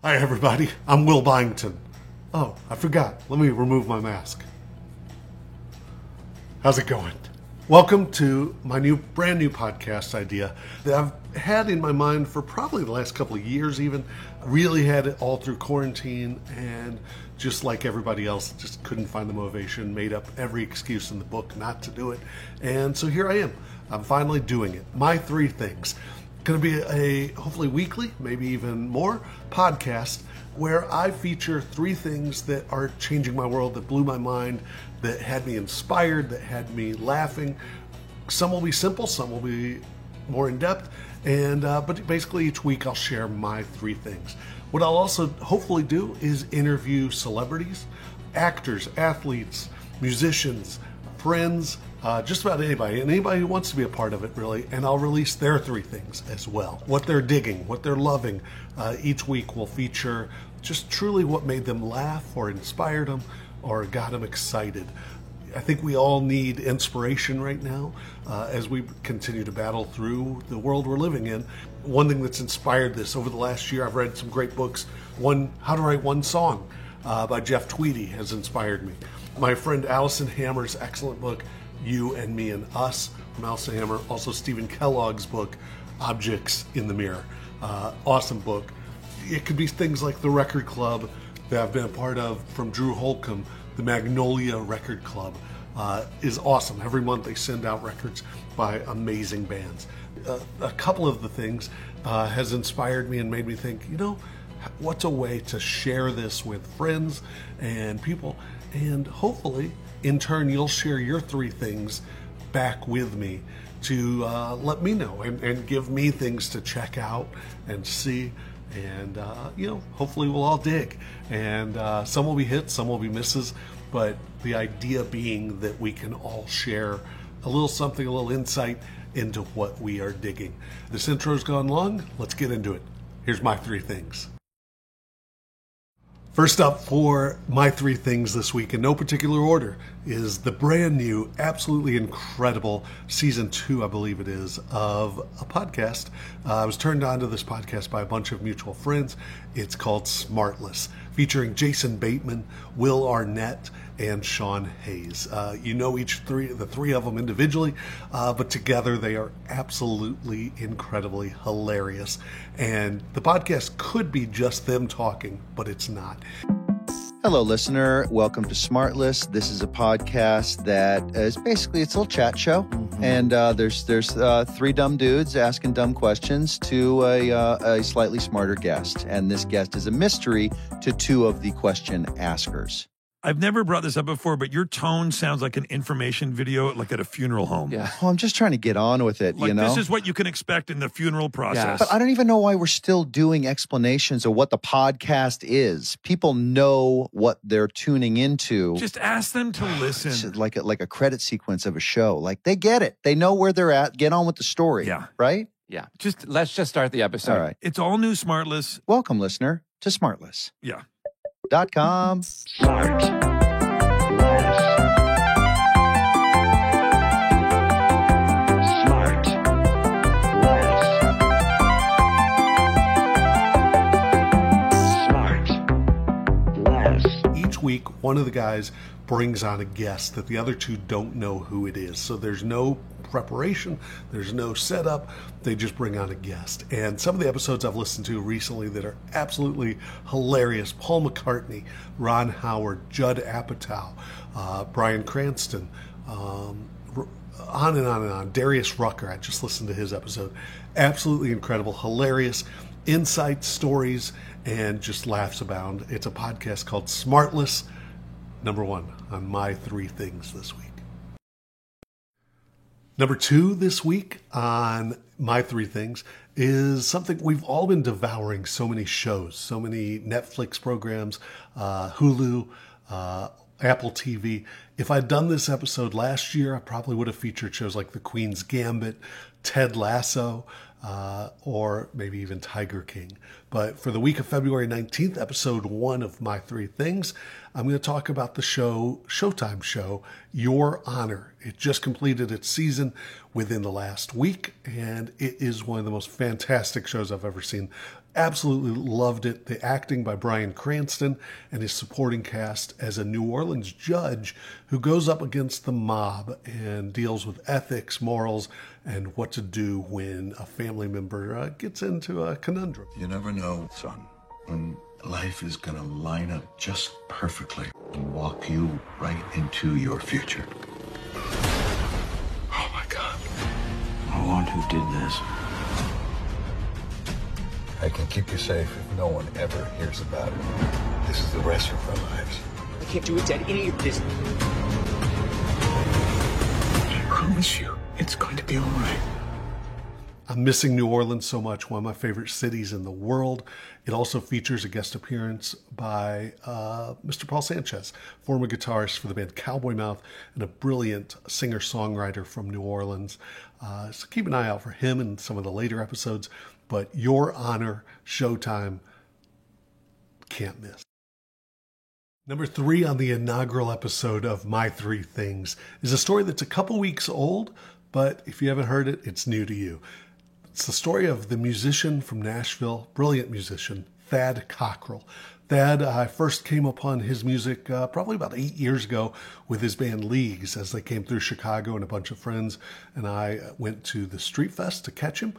Hi, everybody. I'm Will Byington. Oh, I forgot. Let me remove my mask. How's it going? Welcome to my brand new podcast idea that I've had in my mind for probably the last couple of years even. Really had it all through quarantine, and just like everybody else, just couldn't find the motivation, made up every excuse in the book not to do it. And so here I am. I'm finally doing it. My three things. Going to be a hopefully weekly, maybe even more, podcast where I feature three things that are changing my world, that blew my mind, that had me inspired, that had me laughing. Some will be simple, some will be more in depth, and but basically each week I'll share my three things. What I'll also hopefully do is interview celebrities, actors, athletes, musicians, friends, just about anybody, and anybody who wants to be a part of it, really, and I'll release their three things as well. What they're digging, what they're loving. Each week will feature just truly what made them laugh or inspired them or got them excited. I think we all need inspiration right now as we continue to battle through the world we're living in. One thing that's inspired this over the last year, I've read some great books. One, How to Write One Song by Jeff Tweedy has inspired me. My friend Allison Hammer's excellent book, You and Me and Us, from Allison Hammer. Also Stephen Kellogg's book, Objects in the Mirror. Awesome book. It could be things like the Record Club that I've been a part of from Drew Holcomb. The Magnolia Record Club is awesome. Every month they send out records by amazing bands. A couple of the things has inspired me and made me think, what's a way to share this with friends and people, and hopefully in turn you'll share your three things back with me to let me know and give me things to check out and see, and hopefully we'll all dig, and some will be hits, some will be misses, but the idea being that we can all share a little something, a little insight into what we are digging. This intro's gone long. Let's get into it. Here's my three things. First up for my three things this week, in no particular order, is the brand new, absolutely incredible season 2, I believe it is, of a podcast. I was turned on to this podcast by a bunch of mutual friends. It's called Smartless, featuring Jason Bateman, Will Arnett, and Sean Hayes. You know the three of them individually, but together they are absolutely incredibly hilarious. And the podcast could be just them talking, but it's not. Hello, listener. Welcome to Smartless. This is a podcast that is basically, it's a little chat show. Mm-hmm. And there's three dumb dudes asking dumb questions to a slightly smarter guest. And this guest is a mystery to two of the question askers. I've never brought this up before, but your tone sounds like an information video, like at a funeral home. Yeah. Well, I'm just trying to get on with it, This is what you can expect in the funeral process. Yeah. But I don't even know why we're still doing explanations of what the podcast is. People know what they're tuning into. Just ask them to listen. It's like a credit sequence of a show. Like, they get it. They know where they're at. Get on with the story. Yeah. Right? Yeah. Let's just start the episode. All right. It's all new Smartless. Welcome, listener, to Smartless. Yeah. .com. Smart. Less. Smart. Less. Smart. Less. Each week, one of the guys brings on a guest that the other two don't know who it is. So there's no preparation, there's no setup, they just bring on a guest. And some of the episodes I've listened to recently that are absolutely hilarious: Paul McCartney, Ron Howard, Judd Apatow, Bryan Cranston, on and on and on. Darius Rucker, I just listened to his episode. Absolutely incredible, hilarious, insight stories, and just laughs abound. It's a podcast called Smartless, number 1 on my three things this week. Number 2 this week on my three things is something we've all been devouring. So many shows, so many Netflix programs, Hulu, Apple TV. If I'd done this episode last year, I probably would have featured shows like The Queen's Gambit, Ted Lasso, or maybe even Tiger King. But for the week of February 19th, episode 1 of My Three Things, I'm going to talk about the Showtime show, Your Honor. It just completed its season within the last week, and it is one of the most fantastic shows I've ever seen. Absolutely loved it. The acting by Bryan Cranston and his supporting cast as a New Orleans judge who goes up against the mob and deals with ethics, morals, and what to do when a family member gets into a conundrum. You never know, son, when life is gonna line up just perfectly and walk you right into your future. Oh my God. The one who did this. I can keep you safe if no one ever hears about it. This is the rest of our lives. I can't do it, Dad. Any of this. I promise you, it's going to be all right. I'm missing New Orleans so much, one of my favorite cities in the world. It also features a guest appearance by Mr. Paul Sanchez, former guitarist for the band Cowboy Mouth and a brilliant singer-songwriter from New Orleans. So keep an eye out for him in some of the later episodes. But Your Honor, Showtime, can't miss. Number 3 on the inaugural episode of My Three Things is a story that's a couple weeks old, but if you haven't heard it, it's new to you. It's the story of the musician from Nashville, brilliant musician, Thad Cockrell. Thad, I first came upon his music probably about 8 years ago with his band Leagues as they came through Chicago, and a bunch of friends and I went to the Street Fest to catch him.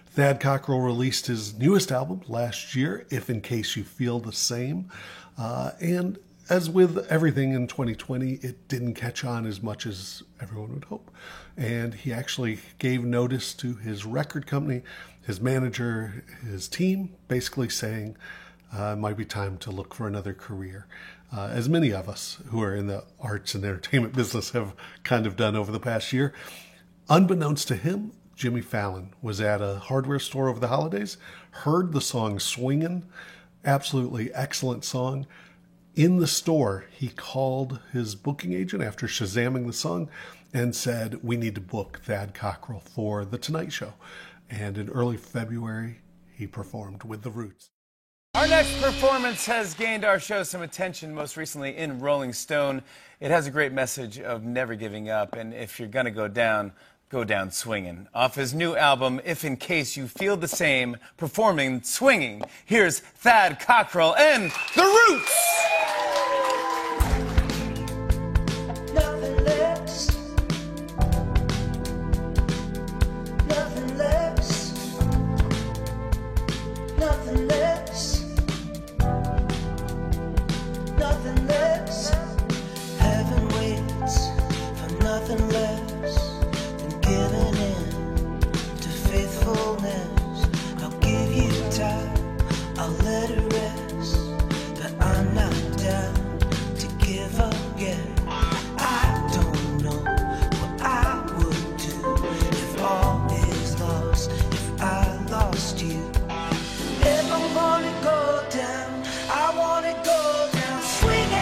Thad Cockrell released his newest album last year, If In Case You Feel the Same. And as with everything in 2020, it didn't catch on as much as everyone would hope. And he actually gave notice to his record company, his manager, his team, basically saying it might be time to look for another career. As many of us who are in the arts and entertainment business have kind of done over the past year. Unbeknownst to him, Jimmy Fallon was at a hardware store over the holidays, heard the song Swingin', absolutely excellent song. In the store, he called his booking agent after shazamming the song and said, we need to book Thad Cockrell for The Tonight Show. And in early February, he performed with The Roots. Our next performance has gained our show some attention, most recently in Rolling Stone. It has a great message of never giving up, and if you're going to go down swinging. Off his new album, If In Case You Feel the Same, performing Swinging, here's Thad Cockrell and The Roots! Nothing less. Nothing less. Nothing less. Nothing less. Heaven waits for nothing less. Giving in to faithfulness. I'll give you time, I'll let it rest. But I'm not down to give up yet. I don't know what I would do if all is lost, if I lost you. If I wanna go down, I wanna go down swinging.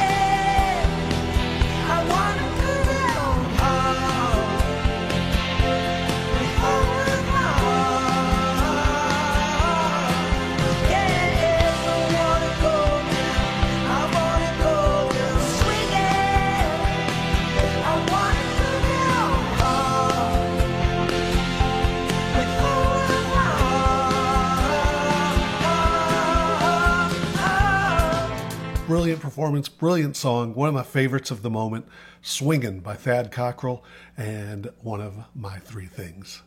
I wanna go down hard. Brilliant performance, brilliant song, one of my favorites of the moment, Swingin' by Thad Cockrell, and one of my three things.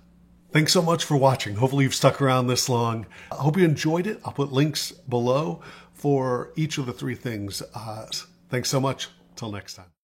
Thanks so much for watching. Hopefully you've stuck around this long. I hope you enjoyed it. I'll put links below for each of the three things. Thanks so much. Till next time.